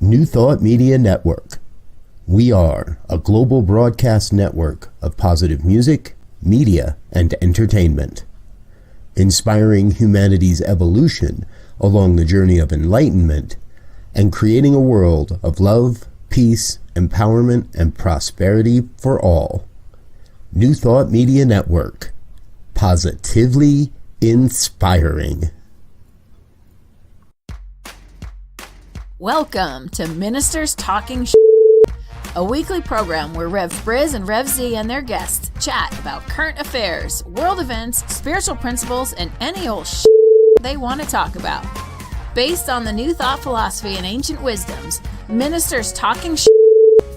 New Thought Media Network. We are a global broadcast network of positive music, media, and entertainment, inspiring humanity's evolution along the journey of enlightenment and creating a world of love, peace, empowerment, and prosperity for all. New Thought Media Network. Positively inspiring. Welcome to Ministers Talking a weekly program where Rev Briz and Rev Z and their guests chat about current affairs, world events, spiritual principles, and any old they want to talk about. Based on the New Thought philosophy and ancient wisdoms, Ministers Talking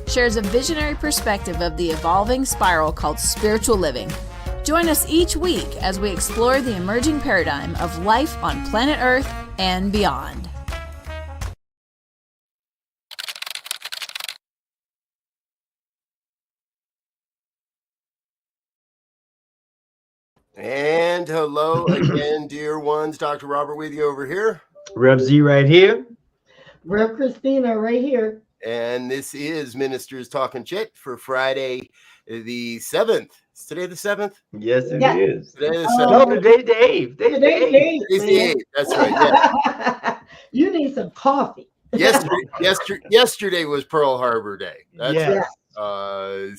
shares a visionary perspective of the evolving spiral called spiritual living. Join us each week as we explore the emerging paradigm of life on planet Earth and beyond. And hello again, dear ones. Dr. Robert with you over here. Rev Z right here. Rev Christina right here. And this is Ministers Talking Shit for Friday the 7th. Is today the 7th? Yes, it is. Today the 7th. No, today's the 8th. Today's the 8th. Today's the 8th. That's right. Yeah. You need some coffee. Yesterday was Pearl Harbor Day. That's yes.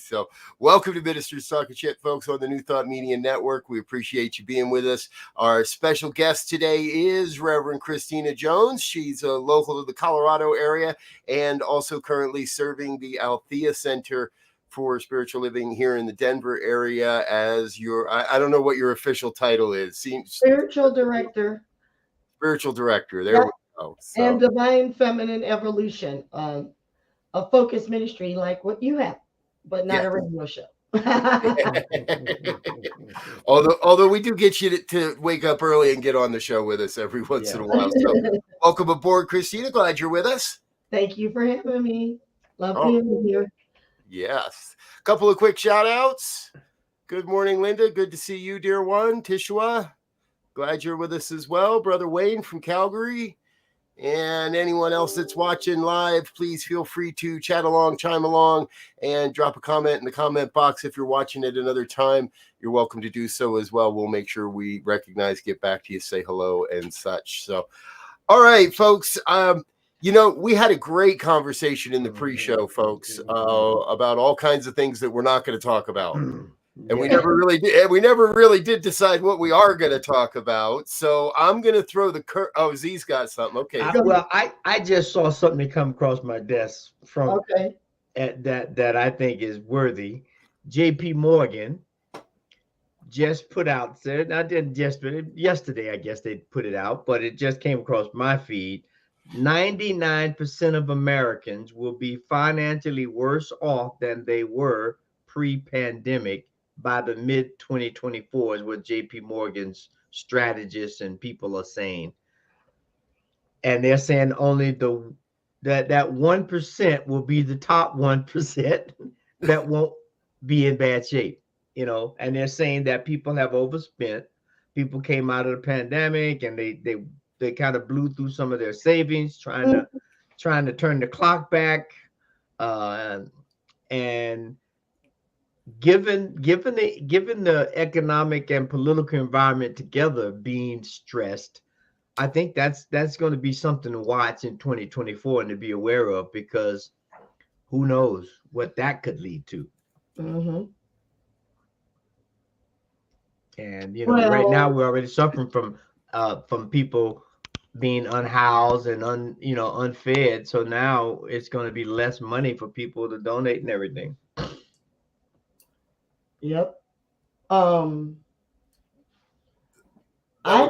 So welcome to Ministers Talking Shit, folks, on the New Thought Media Network. We appreciate you being with us. Our special guest today is Reverend Christina Jones. She's a local to the Colorado area and also currently serving the Althea Center for Spiritual Living here in the Denver area as your, I don't know what your official title is. Spiritual Director. Spiritual Director. There we go. So. And Divine Feminine Evolution. A focus ministry like what you have, but not a radio show. although we do get you to wake up early and get on the show with us every once in a while. So welcome aboard, Christina. Glad you're with us. Thank you for having me. Love being here. Yes. A couple of quick shout outs. Good morning, Linda. Good to see you, dear one. Tishwa, glad you're with us as well. Brother Wayne from Calgary. And anyone else that's watching live, please feel free to chat along, chime along, and drop a comment in the comment box. If you're watching it another time, you're welcome to do so as well. We'll make sure we recognize, get back to you, say hello and such. So, all right, folks. We had a great conversation in the pre-show, folks, about all kinds of things that we're not going to talk about. And we never really did decide what we are going to talk about. So I'm going to throw the Z's got something. Okay. I just saw something come across my desk from that I think is worthy. JP Morgan just put out, yesterday, I guess they put it out, but it just came across my feed. 99% of Americans will be financially worse off than they were pre-pandemic by the mid-2024 is what JP Morgan's strategists and people are saying. And they're saying only that 1% will be the top 1% that won't be in bad shape, and they're saying that people have overspent. People came out of the pandemic and they kind of blew through some of their savings, trying to turn the clock back. And given the economic and political environment together being stressed, I think that's going to be something to watch in 2024 and to be aware of, because who knows what that could lead to. Mm-hmm. And right now we're already suffering from people being unhoused and unfed. So now it's going to be less money for people to donate and everything. Yep. I've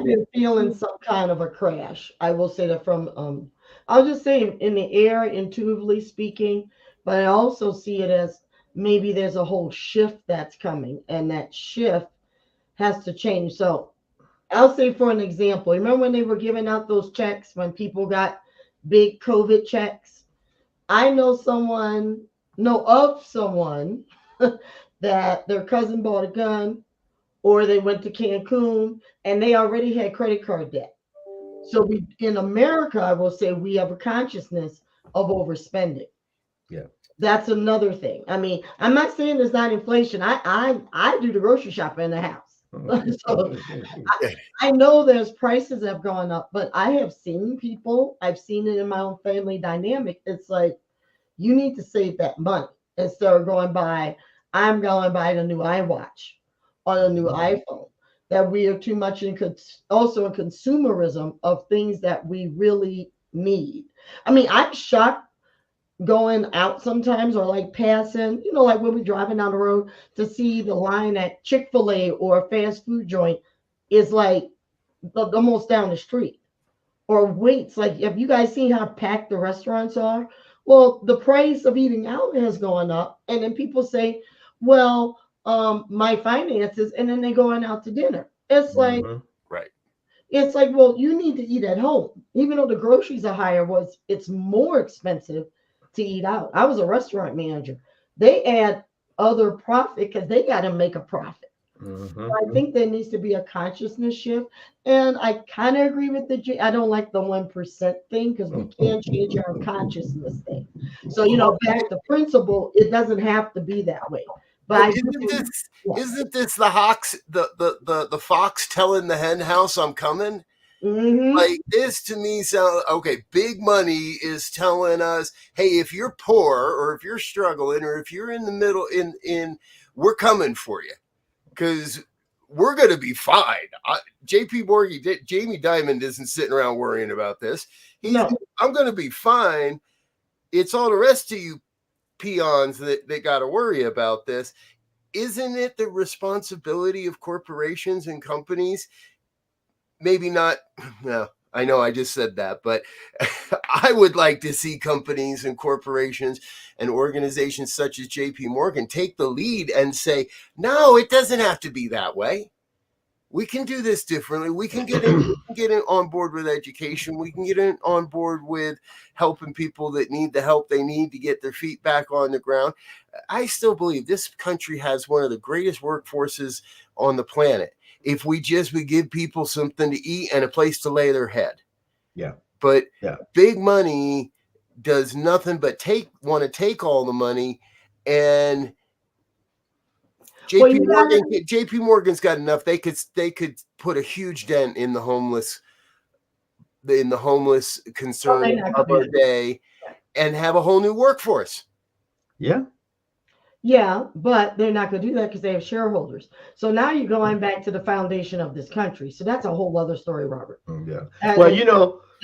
been feeling some kind of a crash. I will say that from I'll just say in the air, intuitively speaking, but I also see it as maybe there's a whole shift that's coming, and that shift has to change. So I'll say, for an example, remember when they were giving out those checks when people got big COVID checks? I know of someone that their cousin bought a gun, or they went to Cancun and they already had credit card debt. So in America, I will say we have a consciousness of overspending. Yeah. That's another thing. I mean, I'm not saying there's not inflation. I do the grocery shopping in the house. So I know there's prices have gone up, but I have seen people, I've seen it in my own family dynamic. It's like you need to save that money instead of I'm going to buy the new iWatch or the new iPhone. That we are too much also in consumerism of things that we really need. I mean, I'm shocked going out sometimes or like passing, like when we're driving down the road to see the line at Chick-fil-A or a fast food joint is like almost down the street. Or waits, like have you guys seen how packed the restaurants are? Well, the price of eating out has gone up, and then people say, well, my finances, and then they going out to dinner. It's like, right. It's like, well, you need to eat at home. Even though the groceries are higher, it's more expensive to eat out. I was a restaurant manager. They add other profit because they got to make a profit. So I think there needs to be a consciousness shift. And I kind of agree with I don't like the 1% thing because we can't change our consciousness thing. So, back to principle, it doesn't have to be that way. But isn't this the fox telling the hen house I'm coming? Like this to me sounds okay. Big money is telling us, hey, if you're poor or if you're struggling or if you're in the middle, we're coming for you because we're going to be fine. JP Morgan, Jamie Dimon isn't sitting around worrying about this. I'm going to be fine. It's all the rest of you peons that got to worry about this. Isn't it the responsibility of corporations and companies? Maybe not. No, I know I just said that, but I would like to see companies and corporations and organizations such as JP Morgan take the lead and say, no, it doesn't have to be that way. We can do this differently. We can get in on board with education. We can get in on board with helping people that need the help they need to get their feet back on the ground. I still believe this country has one of the greatest workforces on the planet. If we give people something to eat and a place to lay their head. Yeah. But big money does nothing but want to take all the money, and JP Morgan's got enough. They could put a huge dent in the homeless concern of our day and have a whole new workforce. Yeah. Yeah, but they're not going to do that because they have shareholders. So now you're going back to the foundation of this country. So that's a whole other story, Robert. Yeah. And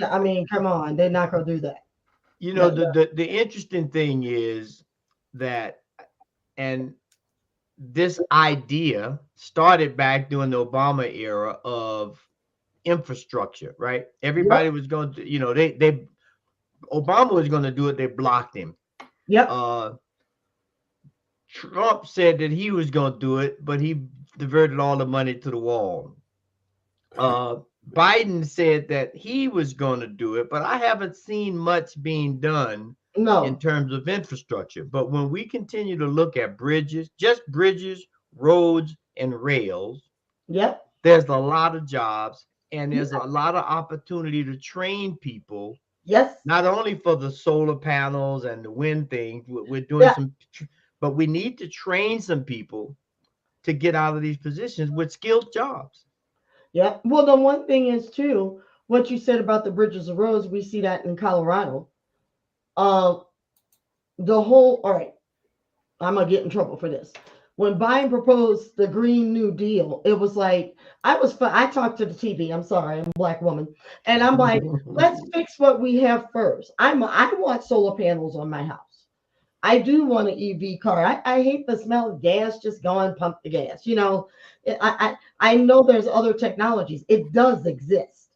I mean, come on, they're not going to do that. The interesting thing is that, and this idea started back during the Obama era of infrastructure, right? Everybody was going to, Obama was going to do it. They blocked him. Yep. Trump said that he was going to do it, but he diverted all the money to the wall. Biden said that he was going to do it, but I haven't seen much being done in terms of infrastructure. But when we continue to look at bridges, roads, and rails, there's a lot of jobs and there's a lot of opportunity to train people. Yes. Not only for the solar panels and the wind thing, we're doing but we need to train some people to get out of these positions with skilled jobs. Yeah. Well, the one thing is too, what you said about the bridges and roads, we see that in Colorado. All right, I'm going to get in trouble for this. When Biden proposed the Green New Deal, it was like, I talked to the TV. I'm sorry, I'm a Black woman. And I'm like, let's fix what we have first. I want solar panels on my house. I do want an EV car. I hate the smell of gas. Just go and pump the gas. I know there's other technologies. It does exist.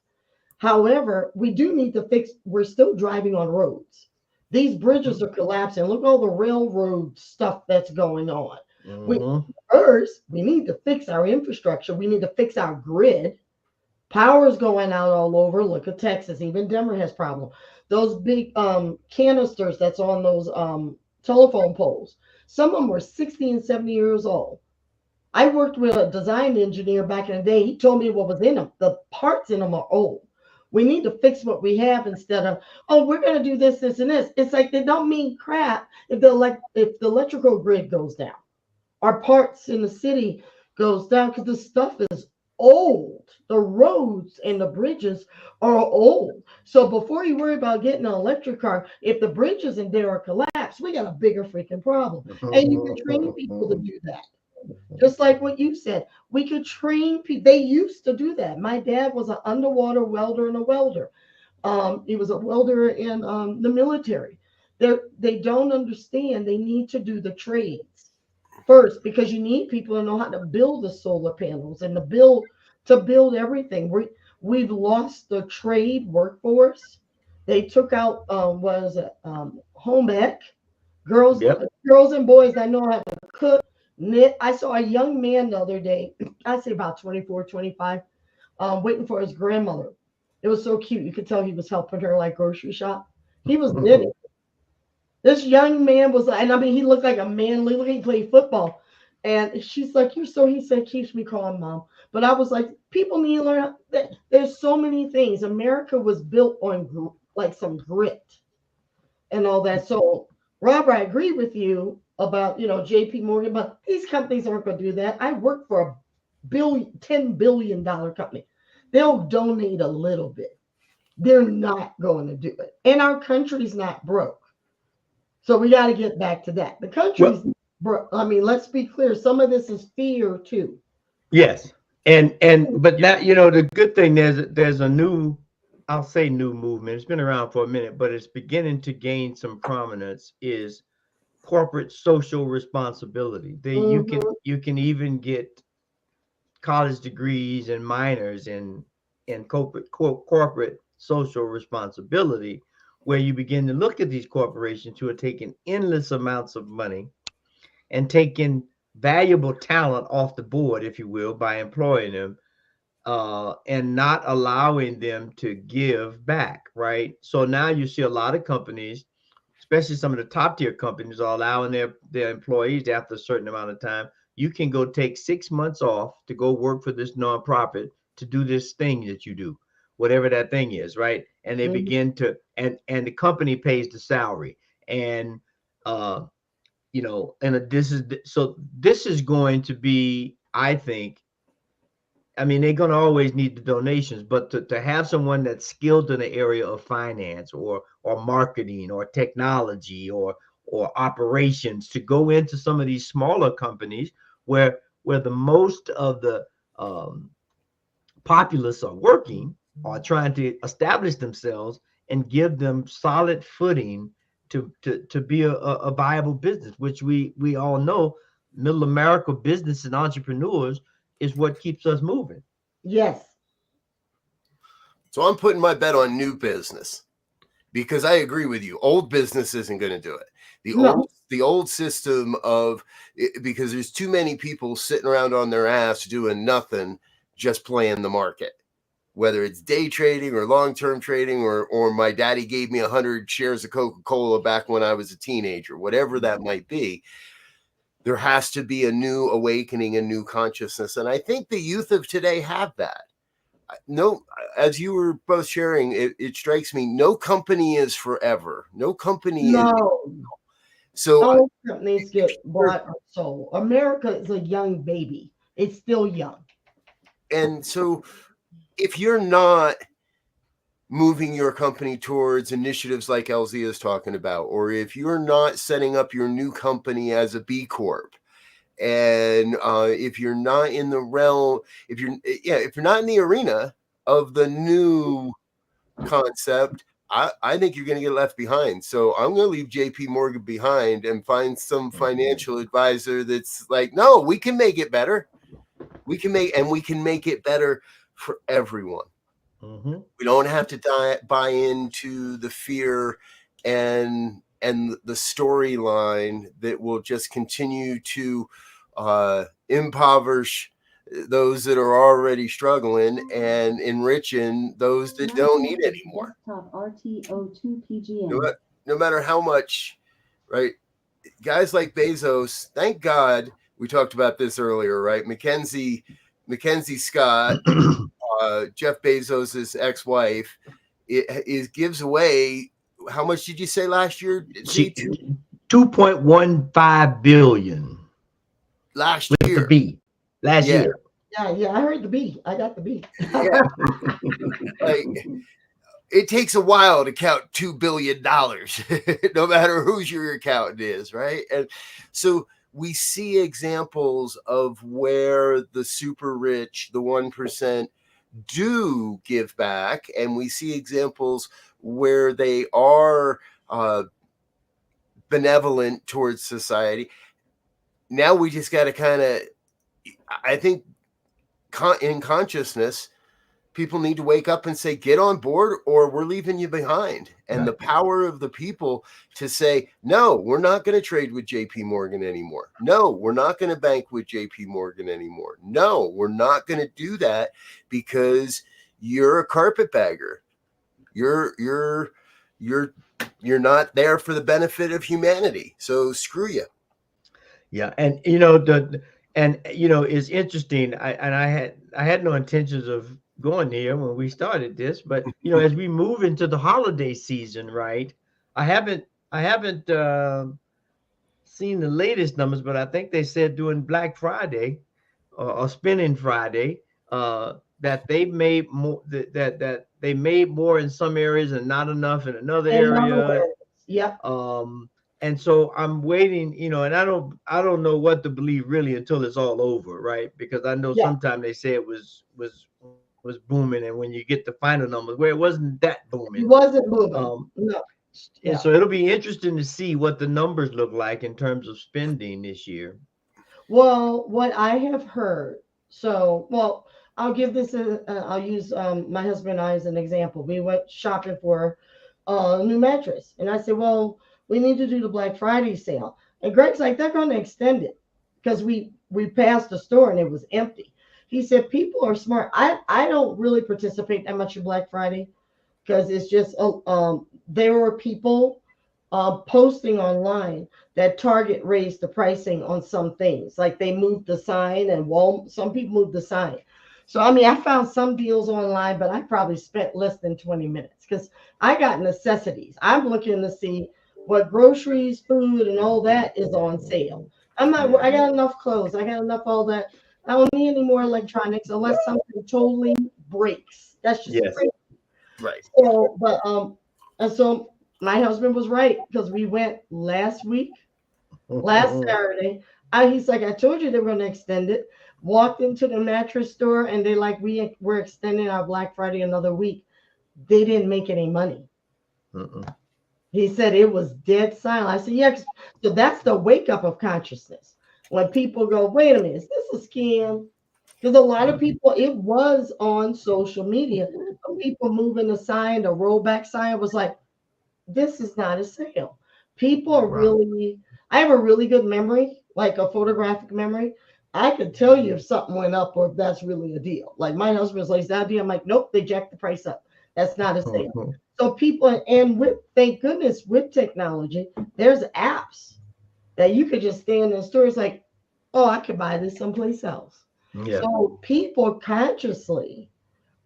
However, we do need to fix. We're still driving on roads. These bridges are collapsing. Look at all the railroad stuff that's going on. First, we need to fix our infrastructure. We need to fix our grid. Power's going out all over. Look at Texas. Even Denver has problems. Those big canisters that's on those telephone poles. Some of them were 60 and 70 years old. I worked with a design engineer back in the day. He told me what was in them. The parts in them are old. We need to fix what we have instead of, oh, we're going to do this, this, and this. It's like they don't mean crap if the electrical grid goes down. Our parts in the city goes down because the stuff is old. The roads and the bridges are old. So before you worry about getting an electric car, if the bridges in there are collapsed, we got a bigger freaking problem. And you can train people to do that. Just like what you said, we could train people. They used to do that. My dad was an underwater welder and a welder. He was a welder in the military. They don't understand. They need to do the trades first because you need people to know how to build the solar panels and to build everything. We've lost the trade workforce. They took out home ec. Girls, Yep. girls and boys that know how to cook, knit. I saw a young man the other day, I'd say about 24, 25, waiting for his grandmother. It was so cute. You could tell he was helping her like grocery shop. He was knitting. This young man was, and I mean, he looked like a manly, look, he played football. And she's like, he said, keeps me calm, Mom. But I was like, people need to learn that there's so many things. America was built on like some grit and all that. So, Robert, I agree with you about, JP Morgan, but these companies aren't going to do that. I work for a $10 billion company. They'll donate a little bit. They're not going to do it. And our country's not broke. So we got to get back to that. The country's broke. I mean, let's be clear. Some of this is fear too. Yes. But now, the good thing, there's a new, I'll say new movement. It's been around for a minute, but it's beginning to gain some prominence, is corporate social responsibility. You can even get college degrees and minors in corporate social responsibility, where you begin to look at these corporations who are taking endless amounts of money and taking valuable talent off the board, if you will, by employing them, and not allowing them to give back, right? So now you see a lot of companies, especially some of the top tier companies, are allowing their employees, after a certain amount of time, you can go take 6 months off to go work for this nonprofit to do this thing that you do, whatever that thing is, right? And they begin to, and the company pays the salary, and this is going to be, I think, I mean, they're going to always need the donations, but to have someone that's skilled in the area of finance or marketing or technology or operations to go into some of these smaller companies where the most of the populace are working, are trying to establish themselves and give them solid footing to be a viable business, which we all know middle America business and entrepreneurs is what keeps us moving. Yes. So I'm putting my bet on new business, because I agree with you. Old business isn't going to do it. The old system of, because there's too many people sitting around on their ass doing nothing, just playing the market, whether it's day trading or long-term trading, or my daddy gave me 100 shares of Coca-Cola back when I was a teenager, whatever that might be. There has to be a new awakening, a new consciousness. And I think the youth of today have that. No, as you were both sharing, it strikes me, no company is forever. No company is. So all companies get bought or sold. America is a young baby. It's still young. And so if you're not moving your company towards initiatives like Elzia is talking about, or if you're not setting up your new company as a B Corp, and if you're not in the realm, if you're not in the arena of the new concept, I think you're going to get left behind. So I'm going to leave JP Morgan behind and find some financial advisor that's like, no, we can make it better. We can make it better for everyone. We don't have to buy into the fear and the storyline that will just continue to impoverish those that are already struggling and enriching those that don't need it anymore. No matter how much, right? Guys like Bezos, thank God we talked about this earlier, right? Mackenzie Scott Jeff Bezos's ex-wife, gives away, how much did you say last year? She 2.15 billion last with year. the B. Last Yeah. year. Yeah, I heard the B. I got the B. Yeah. Like, it takes a while to count $2 billion, no matter whose your accountant is, right? And so we see examples of where the super rich, the 1%, do give back, and we see examples where they are benevolent towards society. Now we just got to kind of, I think, in consciousness, people need to wake up and say, get on board or we're leaving you behind. And the power of the people to say, no, we're not going to trade with JP Morgan anymore. No, we're not going to bank with JP Morgan anymore. No, we're not going to do that because you're a carpetbagger. You're not there for the benefit of humanity. So screw you. Yeah. And, it's interesting. I had no intentions of going there when we started this, but as we move into the holiday season, right? I haven't seen the latest numbers, but I think they said during Black Friday or Spending Friday that they made more that they made more in some areas and not enough in another area. Yep. And so I'm waiting, and I don't know what to believe really until it's all over, right? Because I know sometimes they say it was booming, and when you get the final numbers, where it wasn't that booming. It wasn't booming. No. And so it'll be interesting to see what the numbers look like in terms of spending this year. Well, what I have heard, I'll give this, I'll use my husband and I as an example. We went shopping for a new mattress. And I said, well, we need to do the Black Friday sale. And Greg's like, they're going to extend it because we passed the store and it was empty. He said, people are smart. I don't really participate that much in Black Friday because it's just, there were people posting online that Target raised the pricing on some things. Like they moved the sign and some people moved the sign. So, I found some deals online, but I probably spent less than 20 minutes because I got necessities. I'm looking to see what groceries, food, and all that is on sale. I got enough clothes. I got enough all that. I don't need any more electronics unless something totally breaks. That's just crazy. Right. So, and so my husband was right because we went last Saturday. He's like, I told you they were going to extend it. Walked into the mattress store and they're like, we're extending our Black Friday another week. They didn't make any money. He said it was dead silent. I said, yeah. So that's the wake up of consciousness. When people go, wait a minute, is this a scam? Because a lot of people, it was on social media. People moving the sign, the rollback sign was like, this is not a sale. People are really, I have a really good memory, like a photographic memory. I could tell you if something went up or if that's really a deal. Like my husband's like, is that a deal? I'm like, nope, they jacked the price up. That's not a sale. So people, and thank goodness with technology, there's apps that you could just stand in stores like, oh, I could buy this someplace else. Yeah. So people consciously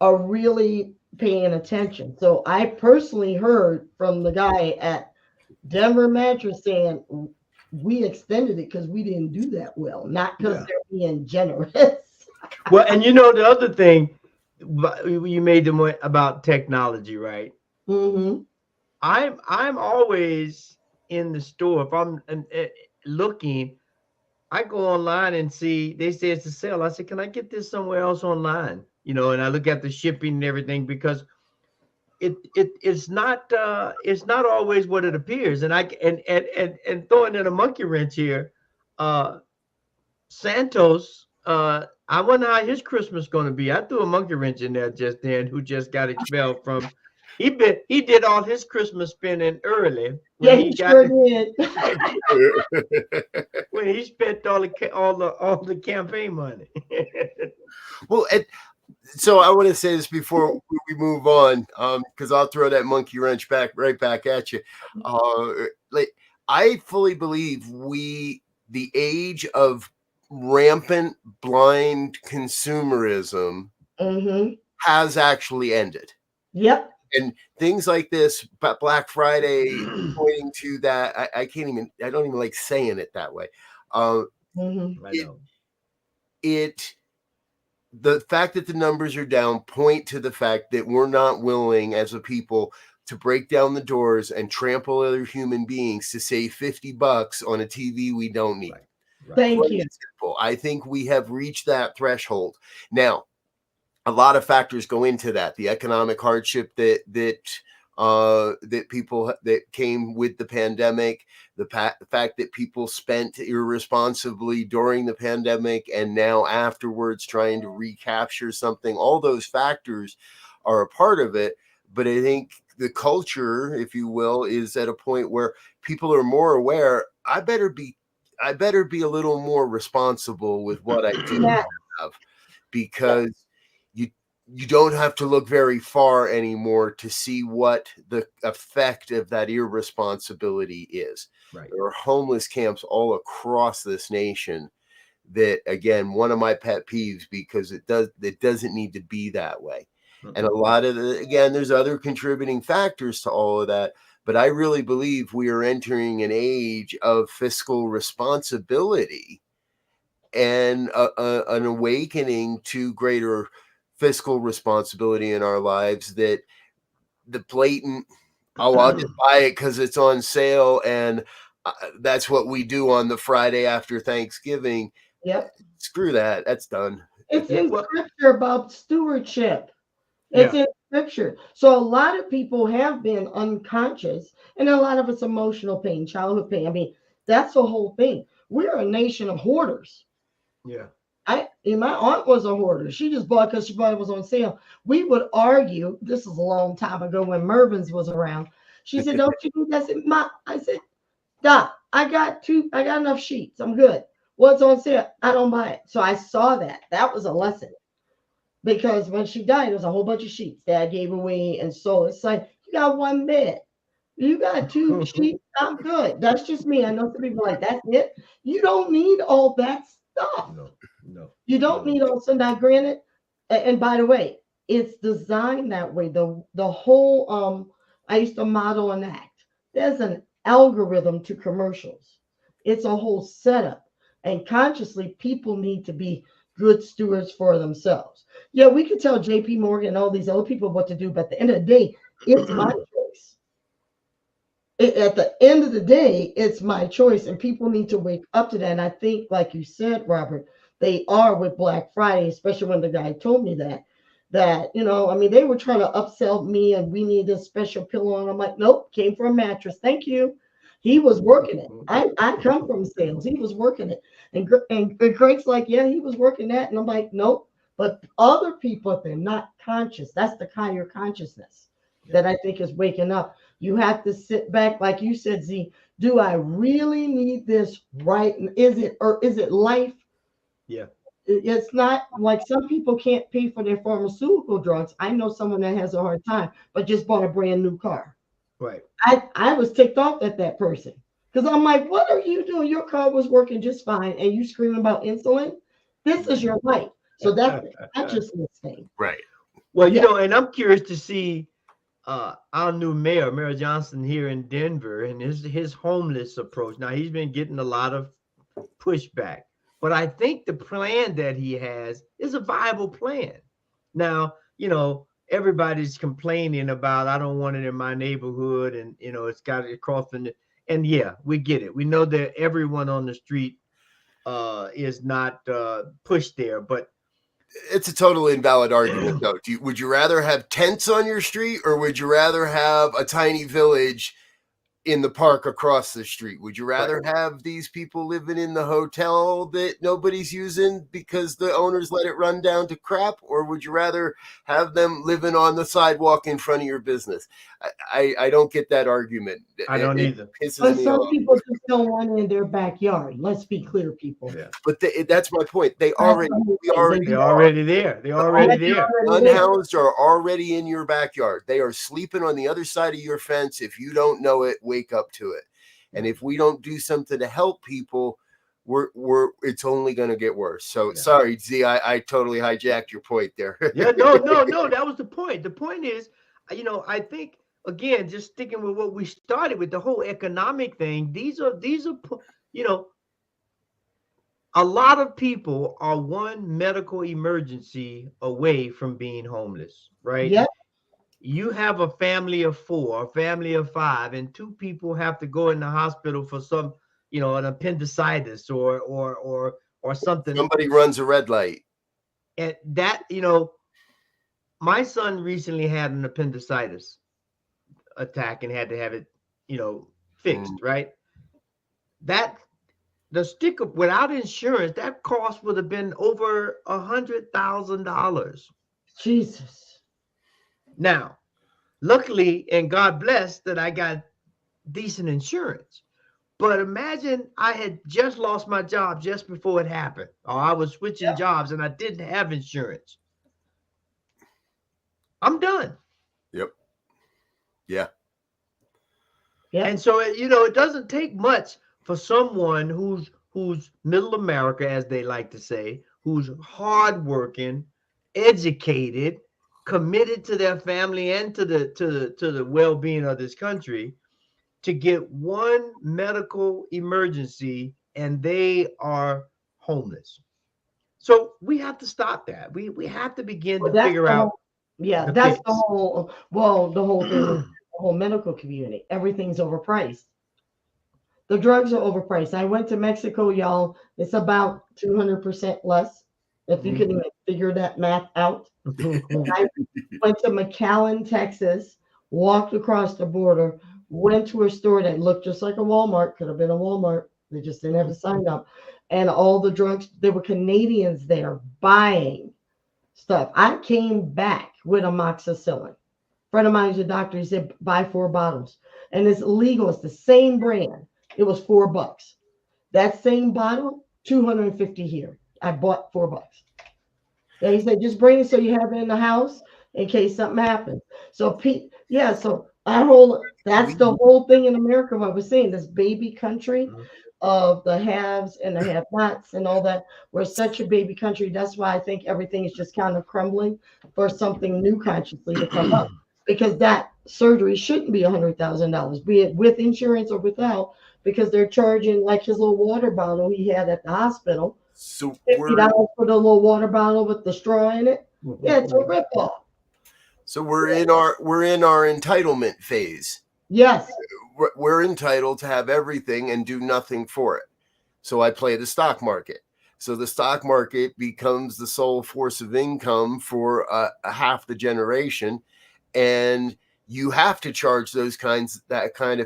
are really paying attention. So I personally heard from the guy at Denver Mattress saying we extended it because we didn't do that well, not because they're being generous. Well, and the other thing you made the point about technology, right? Mm-hmm. I'm always in the store. If I'm looking, I go online and see they say it's a sale. I say, can I get this somewhere else online? And I look at the shipping and everything because it's not always what it appears. And and throwing in a monkey wrench here, Santos. I wonder how his Christmas going to be. I threw a monkey wrench in there just then. Who just got expelled from? He did all his Christmas spending early. Yeah, he sure did. When he spent all the campaign money. Well, so I want to say this before we move on, because I'll throw that monkey wrench right back at you. I fully believe the age of rampant blind consumerism has actually ended. Yep. And things like this, but Black Friday pointing to that, I don't even like saying it that way. The fact that the numbers are down point to the fact that we're not willing as a people to break down the doors and trample other human beings to save $50 on a TV we don't need. Right. Thank you. Simple. I think we have reached that threshold. Now, a lot of factors go into that. The economic hardship that people that came with the pandemic, the fact that people spent irresponsibly during the pandemic and now afterwards trying to recapture something. All those factors are a part of it. But I think the culture, if you will, is at a point where people are more aware. I better be a little more responsible with what I do have, because you don't have to look very far anymore to see what the effect of that irresponsibility is. Right. There are homeless camps all across this nation that, again, one of my pet peeves, because it doesn't need to be that way. Mm-hmm. And a lot of there's other contributing factors to all of that. But I really believe we are entering an age of fiscal responsibility and an awakening to greater fiscal responsibility in our lives, that the blatant, I'll just buy it because it's on sale, and that's what we do on the Friday after Thanksgiving. Yep. Screw that. That's done. It's in scripture about stewardship. It's in scripture. So a lot of people have been unconscious, and a lot of it's emotional pain, childhood pain. I mean, that's the whole thing. We're a nation of hoarders. Yeah. My aunt was a hoarder. She just bought because she bought it was on sale. We would argue. This is a long time ago when Mervin's was around. She said, "Don't you need that?" I said, "Doc, I got enough sheets. I'm good. What's on sale? I don't buy it." So I saw that. That was a lesson, because when she died, there was a whole bunch of sheets Dad gave away, and so it's like, you got one bed, you got 2 sheets. I'm good. That's just me. I know some people are like, that's it. You don't need all that stuff. No, you don't need all. So now, granted, and by the way, it's designed that way. The whole I used to model and act. There's an algorithm to commercials. It's a whole setup, and consciously, people need to be good stewards for themselves. Yeah, we could tell J.P. Morgan and all these other people what to do, but at the end of the day, it's my choice. At the end of the day, it's my choice, and people need to wake up to that. And I think, like you said, Robert, they are with Black Friday, especially when the guy told me that they were trying to upsell me, and we need a special pillow. And I'm like, nope, came for a mattress. Thank you. He was working it. I come from sales. He was working it. And Craig's like, yeah, he was working that. And I'm like, nope. But other people, if they're not conscious, that's the higher consciousness that I think is waking up. You have to sit back, like you said, Z. Do I really need this right? Is it life? Yeah. It's not like some people can't pay for their pharmaceutical drugs. I know someone that has a hard time, but just bought a brand new car. Right. I was ticked off at that person, because I'm like, what are you doing? Your car was working just fine, and you screaming about insulin? This is your life. So that's the consciousness thing. Right. Well, and I'm curious to see our new Mayor Johnson here in Denver, and his homeless approach. Now, he's been getting a lot of pushback, but I think the plan that he has is a viable plan. Now, everybody's complaining about, I don't want it in my neighborhood, and it's got it crossing. And yeah, we get it. We know that everyone on the street is not pushed there, but it's a totally invalid argument, though. Would you rather have tents on your street, or would you rather have a tiny village in the park across the street? Would you rather have these people living in the hotel that nobody's using because the owners let it run down to crap? Or would you rather have them living on the sidewalk in front of your business? I don't get that argument. I don't either. But some people just don't want it in their backyard. Let's be clear, people. Yeah. But that's my point. They're already there. They're already there. Unhoused are already in your backyard. They are sleeping on the other side of your fence. If you don't know it, wake up to it. And if we don't do something to help people, it's only going to get worse. So sorry, Z, I totally hijacked your point there. No, that was the point. The point is, I think, again, just sticking with what we started with, the whole economic thing, these are, a lot of people are one medical emergency away from being homeless, right? Yep. You have a family of 4, a family of 5, and 2 people have to go in the hospital for some, an appendicitis or something. Somebody runs a red light. And that, my son recently had an appendicitis attack and had to have it, fixed, right? That the sticker without insurance, that cost would have been over $100,000. Jesus. Now, luckily, and God bless that I got decent insurance. But imagine I had just lost my job just before it happened, or I was switching jobs and I didn't have insurance. I'm done. Yep. Yeah. Yeah. And so, it doesn't take much for someone who's middle America, as they like to say, who's hardworking, educated, committed to their family and to the well-being of this country, to get one medical emergency and they are homeless. So we have to stop that. We have to begin to figure out. That's the whole thing with the whole medical community. Everything's overpriced. The drugs are overpriced. I went to Mexico, y'all. It's about 200% less, if you can even figure that math out. I went to McAllen, Texas, walked across the border, went to a store that looked just like a Walmart, could have been a Walmart. They just didn't have a sign up. And all the drugs, there were Canadians there buying stuff. I came back with amoxicillin. A friend of mine is a doctor. He said, buy 4 bottles. And it's illegal. It's the same brand. It was $4. That same bottle, $250 here. I bought $4. And he said, just bring it so you have it in the house in case something happens. So, so that's the whole thing in America. What we're saying, this baby country of the haves and the have-nots and all that. We're such a baby country. That's why I think everything is just kind of crumbling for something new consciously to come up. Because that surgery shouldn't be $100,000, be it with insurance or without, because they're charging like his little water bottle he had at the hospital. So $50 for the little water bottle with the straw in it. Yeah, it's a ripoff. So we're in our entitlement phase. Yes. We're entitled to have everything and do nothing for it. So I play the stock market. So the stock market becomes the sole force of income for a half the generation, and you have to charge that kind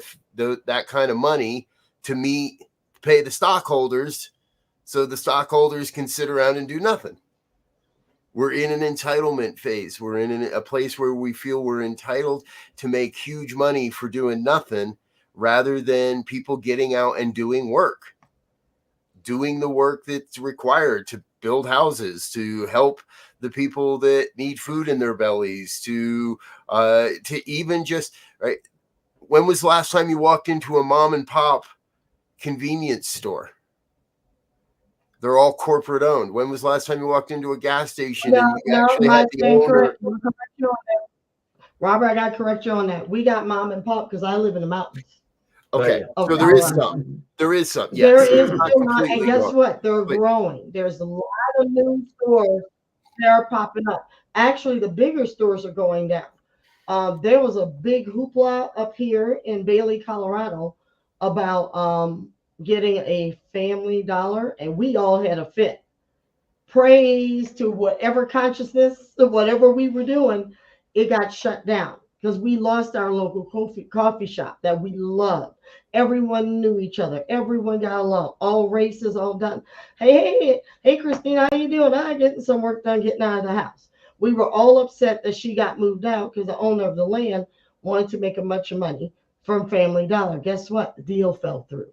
of money to pay the stockholders, so the stockholders can sit around and do nothing. We're in an entitlement phase. We're in a place where we feel we're entitled to make huge money for doing nothing, rather than people getting out and doing the work that's required to build houses, to help the people that need food in their bellies, to even just, right. When was the last time you walked into a mom and pop convenience store? They're all corporate owned. When was the last time you walked into a gas station and you actually had the owner? Robert, I got to correct you on that. We got mom and pop because I live in the mountains. Okay, so there is some. There is some. Yes. There is still, and guess what? They're growing. There's a lot of new stores that are popping up. Actually, the bigger stores are going down. There was a big hoopla up here in Bailey, Colorado, about getting a Family Dollar, and we all had a fit. Praise to whatever consciousness, whatever we were doing, it got shut down because we lost our local coffee shop that we loved. Everyone knew each other. Everyone got along. All races, all done. Hey, Christina, how you doing? I'm getting some work done, getting out of the house. We were all upset that she got moved out because the owner of the land wanted to make a bunch of money from Family Dollar. Guess what? The deal fell through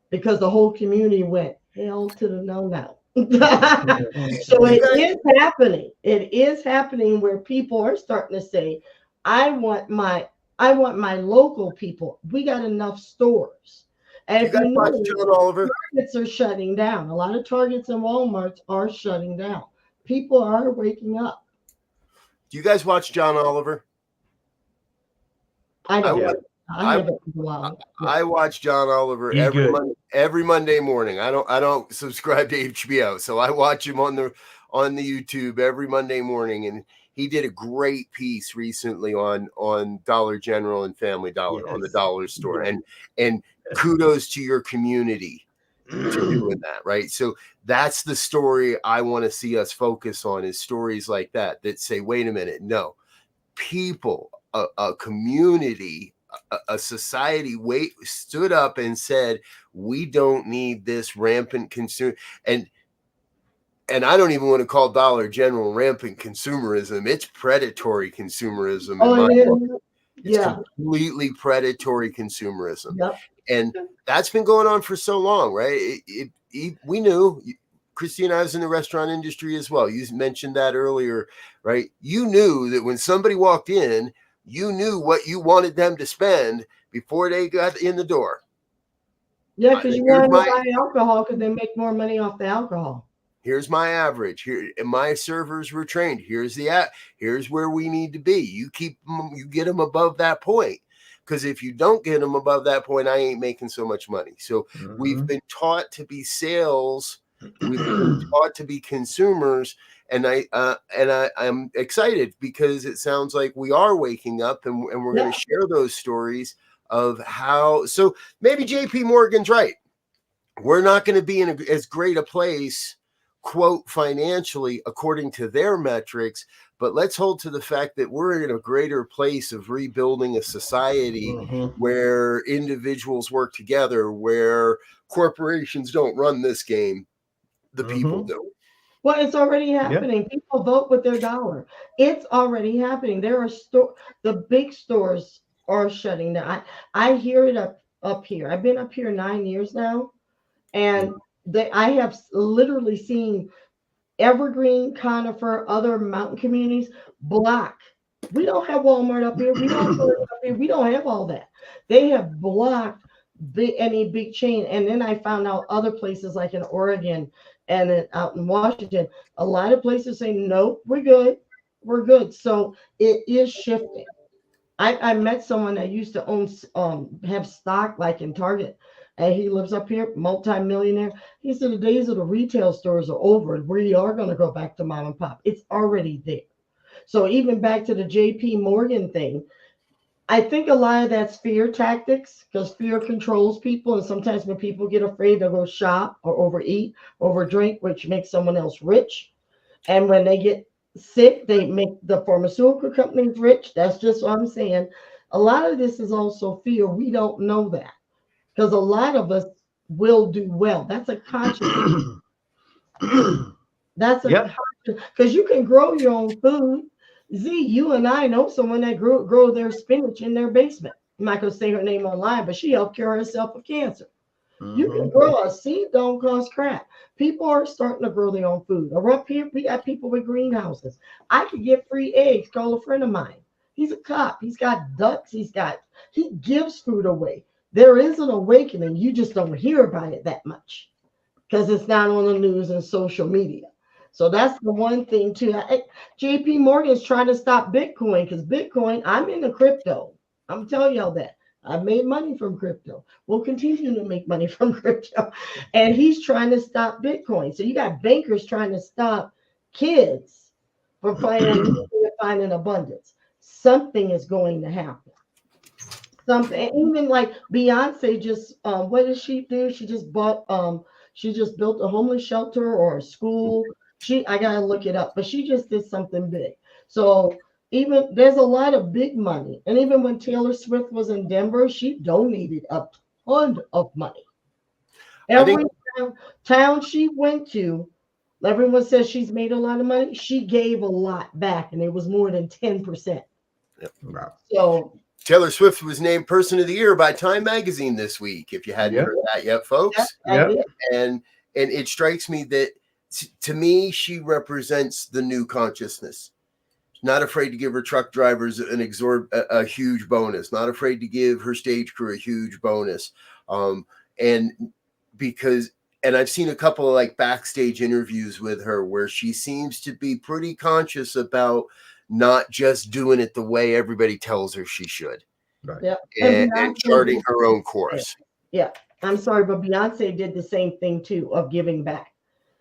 because the whole community went hell to the no. So it is happening. It is happening where people are starting to say, I want my local people. We got enough stores. And You if guys you watch know, John Oliver? Targets are shutting down. A lot of Targets and Walmarts are shutting down. People are waking up. Do you guys watch John Oliver? I don't. watch- I haven't in a while. I watch John Oliver He's good. every Monday morning. I don't subscribe to HBO, so I watch him on the YouTube every Monday morning. And he did a great piece recently on Dollar General and Family Dollar, on the dollar store. And kudos to your community for doing that, right? So that's the story I want to see us focus on, is stories like that say, wait a minute, no, people, a community, a society stood up and said, we don't need this rampant consumer. And I don't even want to call Dollar General rampant consumerism. It's predatory consumerism in my book. It's completely predatory consumerism. Yep. And that's been going on for so long, right? We knew. Christina, I was in the restaurant industry as well. You mentioned that earlier, right? You knew that when somebody walked in, you knew what you wanted them to spend before they got in the door. Yeah, because you want to buy alcohol because they make more money off the alcohol. Here's my average. Here, my servers were trained. Here's where we need to be. You get them above that point. Because if you don't get them above that point, I ain't making so much money. So we've been taught to be sales. We've been taught to be consumers. And I'm excited because it sounds like we are waking up, and we're going to share those stories of how. So maybe JP Morgan's right. We're not going to be in as great a place, quote, financially, according to their metrics, but let's hold to the fact that we're in a greater place of rebuilding a society where individuals work together, where corporations don't run this game, the people do. Well, it's already happening. Yeah. People vote with their dollar. It's already happening. There are the big stores are shutting down. I hear it up here. I've been up here 9 years now, and I have literally seen Evergreen, Conifer, other mountain communities block. We don't have Walmart up here. We don't have all that. They have blocked any big chain. And then I found out other places like in Oregon and out in Washington, a lot of places say, nope, we're good. So it is shifting. I met someone that used to have stock like in Target, and he lives up here, multi-millionaire. He said the days of the retail stores are over. We are going to go back to mom and pop. It's already there. So even back to the JP Morgan thing, I think a lot of that's fear tactics, because fear controls people. And sometimes when people get afraid, they'll go shop or overeat, overdrink, which makes someone else rich. And when they get sick, they make the pharmaceutical companies rich. That's just what I'm saying. A lot of this is also fear. We don't know that, because a lot of us will do well. That's a conscious. That's a conscious, because you can grow your own food. Z, you and I know someone that grow their spinach in their basement. I'm not going to say her name online, but she helped cure herself of cancer. You can grow a seed, don't cost crap. People are starting to grow their own food. Or up here, we got people with greenhouses. I could get free eggs. Call a friend of mine. He's a cop. He's got ducks. He gives food away. There is an awakening. You just don't hear about it that much because it's not on the news and social media. So that's the one thing too. JP Morgan is trying to stop Bitcoin, because Bitcoin, I'm into crypto. I'm telling y'all that. I've made money from crypto. We'll continue to make money from crypto. And he's trying to stop Bitcoin. So you got bankers trying to stop kids from finding abundance. Something is going to happen. Something. Even like Beyonce just, what did she do? She just built a homeless shelter or a school. I gotta look it up, but she just did something big. So even there's a lot of big money. And even when Taylor Swift was in Denver, she donated a ton of money. Every town she went to, everyone says she's made a lot of money. She gave a lot back, and it was more than 10%. Yep. Wow. So Taylor Swift was named Person of the Year by Time Magazine this week, if you hadn't heard that yet, folks. And it strikes me that, to me, she represents the new consciousness. Not afraid to give her truck drivers a huge bonus. Not afraid to give her stage crew a huge bonus. and because, and I've seen a couple of like backstage interviews with her where she seems to be pretty conscious about not just doing it the way everybody tells her she should. Right. Yeah. And charting her own course. Yeah. I'm sorry, but Beyonce did the same thing too, of giving back.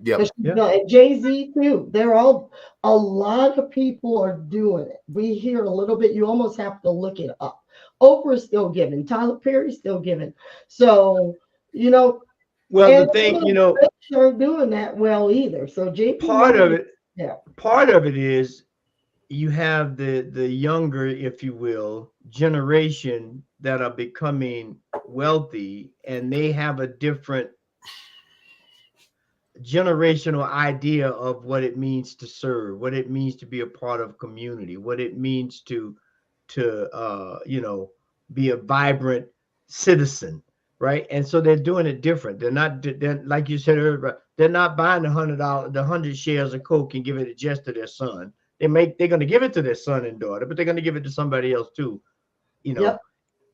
Yeah. And Jay-Z too. They're all, a lot of people are doing it. We hear a little bit, you almost have to look it up. Oprah's still giving, Tyler Perry's still giving. So, you know, well, the thing, you know, they aren't doing that well either. So JP, part of it is you have the younger, if you will, generation that are becoming wealthy, and they have a different generational idea of what it means to serve, what it means to be a part of community, what it means to you know, be a vibrant citizen, right? And so they're doing it different. They're like you said earlier, they're not buying the $100 shares of Coke and giving it just to their son. They're going to give it to their son and daughter, but they're going to give it to somebody else too, you know,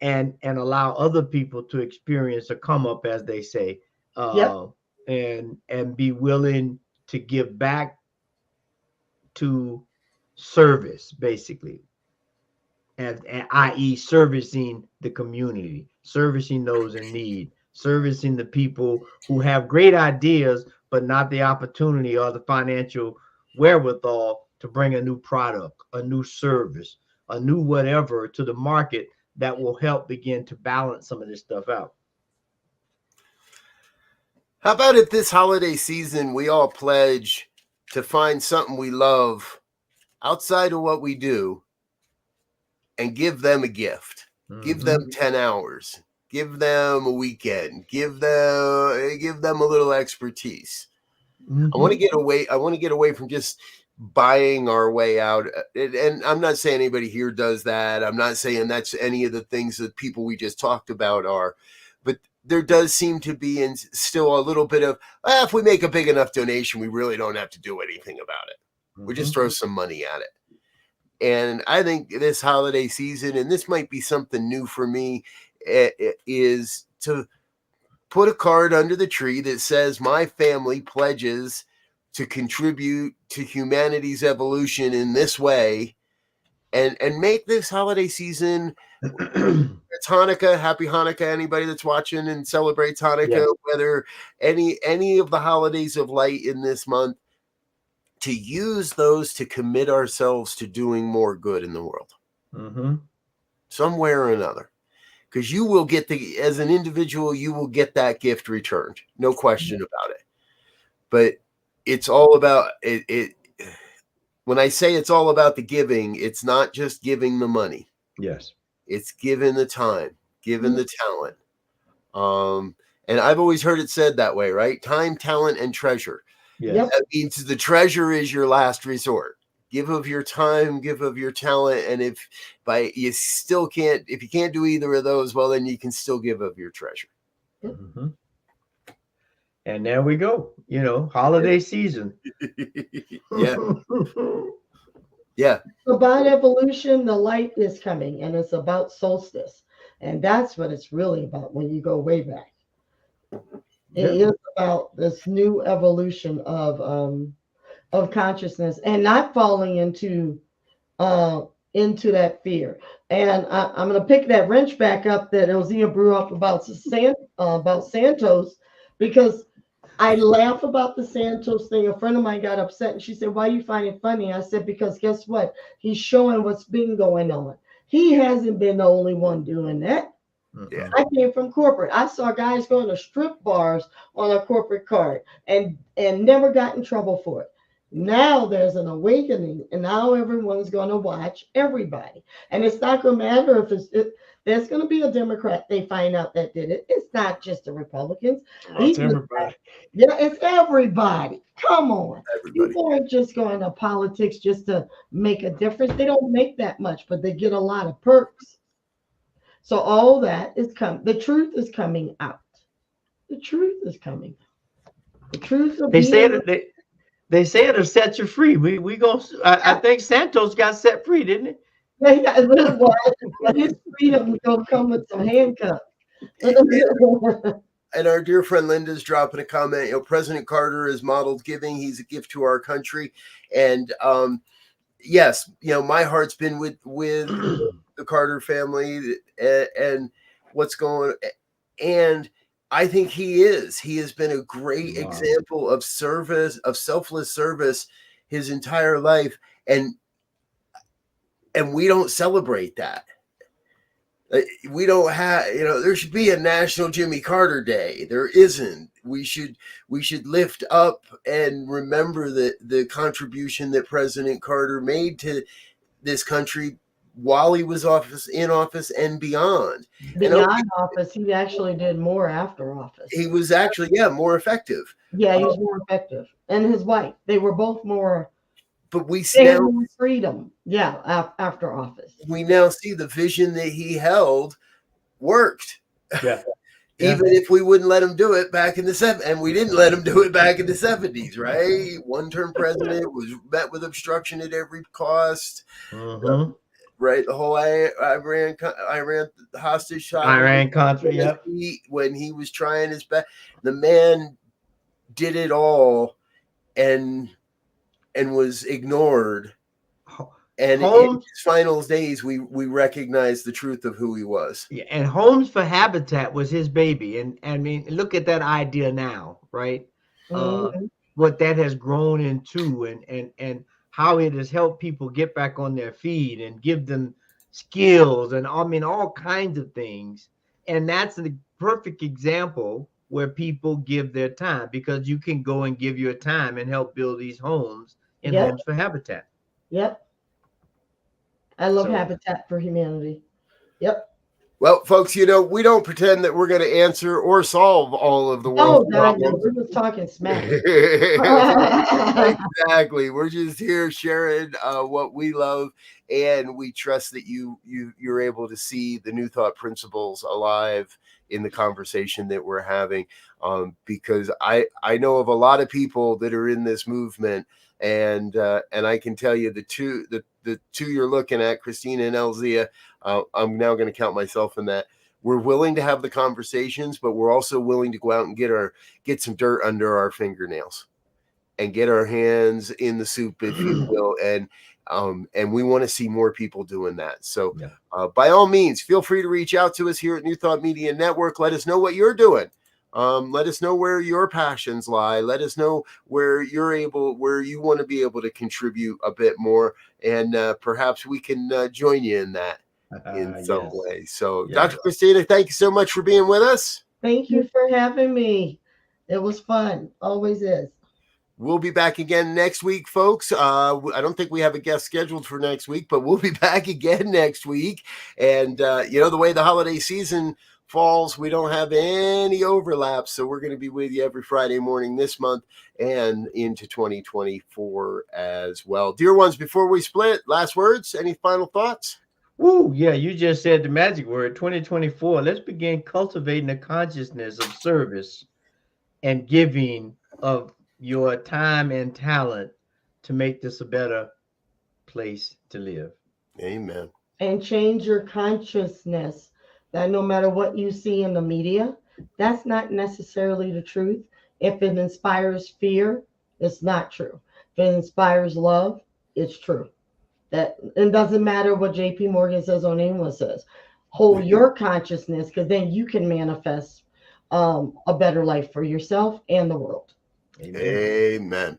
and allow other people to experience a come up, as they say, and be willing to give back to service, basically, and i.e. servicing the community, servicing those in need, servicing the people who have great ideas but not the opportunity or the financial wherewithal to bring a new product, a new service, a new whatever to the market that will help begin to balance some of this stuff out. How about if this holiday season we all pledge to find something we love outside of what we do and give them a gift? Give them 10 hours. Give them a weekend. Give them a little expertise. I want to get away from just buying our way out. And I'm not saying anybody here does that. I'm not saying that's any of the things that people we just talked about are, but there does seem to be still a little bit of, if we make a big enough donation, we really don't have to do anything about it. We just throw some money at it. And I think this holiday season, and this might be something new for me, is to put a card under the tree that says my family pledges to contribute to humanity's evolution in this way, and make this holiday season. It's Hanukkah. Happy Hanukkah, anybody that's watching and celebrates Hanukkah, whether any of the holidays of light in this month, to use those to commit ourselves to doing more good in the world, somewhere or another. Because you will get as an individual, you will get that gift returned, no question about it. But it's all about it. When I say it's all about the giving, it's not just giving the money. Yes, it's giving the time, giving the talent. And I've always heard it said that way, right? Time, talent, and treasure. Yes. That means the treasure is your last resort. Give of your time, give of your talent, and if you can't do either of those, well, then you can still give of your treasure. And there we go. You know, holiday season. Yeah. About evolution, the light is coming, and it's about solstice, and that's what it's really about when you go way back. It is about this new evolution of consciousness and not falling into that fear. And I'm going to pick that wrench back up that Elzia blew up about Santos, because I laugh about the Santos thing. A friend of mine got upset and she said, "Why you find it funny?" I said, "Because guess what? He's showing what's been going on. He hasn't been the only one doing that." Yeah. I came from corporate. I saw guys going to strip bars on a corporate card and never got in trouble for it. Now there's an awakening, and now everyone's going to watch everybody. And it's not going to matter if there's going to be a Democrat they find out that did it. It's not just the Republicans. It's everybody. Yeah, it's everybody. Come on. Everybody. People aren't just going to politics just to make a difference. They don't make that much, but they get a lot of perks. So all that is coming. The truth is coming out. The truth is coming. The truth of They say it'll set you free. We go. I think Santos got set free, didn't he? Yeah, he got a little while, but his freedom is gonna come with some handcuffs. our dear friend Linda's dropping a comment. President Carter has modeled giving. He's a gift to our country. And yes, my heart's been with the Carter family and what's going. And I think he has been a great example of service, of selfless service his entire life. And we don't celebrate that. We don't have, there should be a National Jimmy Carter Day. There isn't. We should lift up and remember the contribution that President Carter made to this country while he was in office and beyond. Beyond office, he actually did more after office. He was actually, more effective. Yeah, he was more effective. And his wife, they were both more. But we had more freedom. Yeah, after office. We now see the vision that he held worked. Yeah. Even if we wouldn't let him do it back in the 70s, and we didn't let him do it back in the 70s, right? One-term president was met with obstruction at every cost. Mm-hmm. Right, the whole Iran hostage shot. Iran-Contra, yep. When he was trying his best, the man did it all and was ignored. And in his final days, we recognized the truth of who he was. Yeah, and Homes for Habitat was his baby. And I mean, look at that idea now, right? Mm-hmm. What that has grown into and how it has helped people get back on their feet and give them skills and all kinds of things. And that's a perfect example where people give their time, because you can go and give your time and help build these homes in Homes for Habitat. Yep. I love Habitat for Humanity. Yep. Well, folks, we don't pretend that we're going to answer or solve all of the world's problems. We're just talking smack. Exactly. We're just here sharing what we love, and we trust that you're able to see the New Thought principles alive in the conversation that we're having. Because I know of a lot of people that are in this movement, and I can tell you the two you're looking at, Christina and Elzia. I'm now going to count myself in that. We're willing to have the conversations, but we're also willing to go out and get some dirt under our fingernails and get our hands in the soup, if you will. And we want to see more people doing that. So by all means, feel free to reach out to us here at New Thought Media Network. Let us know what you're doing. Let us know where your passions lie. Let us know where you want to be able to contribute a bit more. And perhaps we can join you in that. In some way. So, Dr. Christina, thank you so much for being with us. Thank you for having me. It was fun. Always is. We'll be back again next week, folks. I don't think we have a guest scheduled for next week, but we'll be back again next week. And, the way the holiday season falls, we don't have any overlap. So we're going to be with you every Friday morning this month and into 2024 as well. Dear ones, before we split, last words, any final thoughts? Ooh, yeah, you just said the magic word, 2024. Let's begin cultivating a consciousness of service and giving of your time and talent to make this a better place to live. Amen. And change your consciousness that no matter what you see in the media, that's not necessarily the truth. If it inspires fear, it's not true. If it inspires love, it's true. That it doesn't matter what JP Morgan says or anyone says. Hold your consciousness, because then you can manifest a better life for yourself and the world. Amen.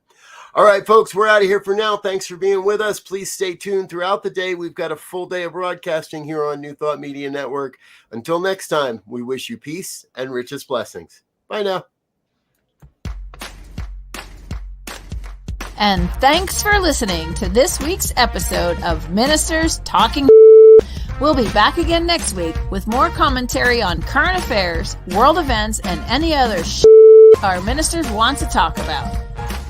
All right, folks, we're out of here for now. Thanks for being with us. Please stay tuned throughout the day. We've got a full day of broadcasting here on New Thought Media Network. Until next time, we wish you peace and richest blessings. Bye now. And thanks for listening to this week's episode of Ministers Talking. We'll be back again next week with more commentary on current affairs, world events, and any other our ministers want to talk about.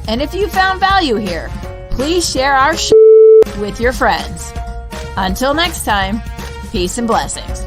And if you found value here, please share our with your friends. Until next time, peace and blessings.